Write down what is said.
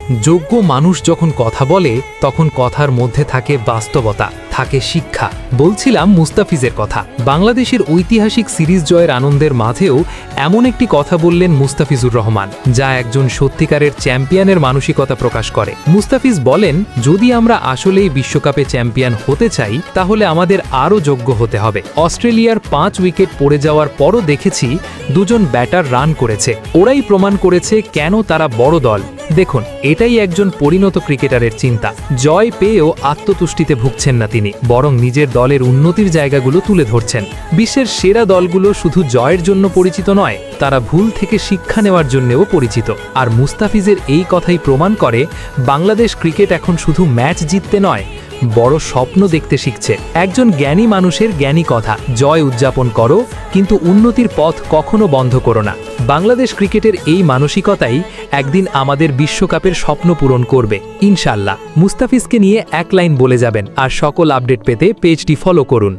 যোগ্য মানুষ যখন কথা বলে তখন কথার মধ্যে থাকে বাস্তবতা, থাকে শিক্ষা। বলছিলাম মুস্তাফিজের কথা। বাংলাদেশের ঐতিহাসিক সিরিজ জয়ের আনন্দের মাঝেও এমন একটি কথা বললেন মুস্তাফিজুর রহমান, যা একজন সত্যিকারের চ্যাম্পিয়নের মানসিকতা প্রকাশ করে। মুস্তাফিজ বলেন, যদি আমরা আসলেই বিশ্বকাপে চ্যাম্পিয়ন হতে চাই তাহলে আমাদের আরও যোগ্য হতে হবে। অস্ট্রেলিয়ার 5 উইকেট পড়ে যাওয়ার পরও দেখেছি দুজন ব্যাটার রান করেছে, ওরাই প্রমাণ করেছে কেন তারা বড় দল। দেখুন, এটাই একজন পরিণত ক্রিকেটারের চিন্তা। জয় পেয়েও আত্মতুষ্টিতে ভুগছেন না তিনি, বরং নিজের দলের উন্নতির জায়গাগুলো তুলে ধরছেন। বিশ্বের সেরা দলগুলো শুধু জয়ের জন্য পরিচিত নয়, তারা ভুল থেকে শিক্ষা নেওয়ার জন্যও পরিচিত। আর মুস্তাফিজের এই কথাই প্রমাণ করে বাংলাদেশ ক্রিকেট এখন শুধু ম্যাচ জিততে নয়, বড় স্বপ্ন দেখতে শিখছে। একজন জ্ঞানী মানুষের জ্ঞানী কথা, জয় উদযাপন করো কিন্তু উন্নতির পথ কখনো বন্ধ করো না। বাংলাদেশ ক্রিকেটের এই মানসিকতাই একদিন আমাদের বিশ্বকাপের স্বপ্ন পূরণ করবে ইনশাল্লাহ। মুস্তাফিজকে নিয়ে এক লাইন বলে যাবেন, আর সকল আপডেট পেতে পেজটি ফলো করুন।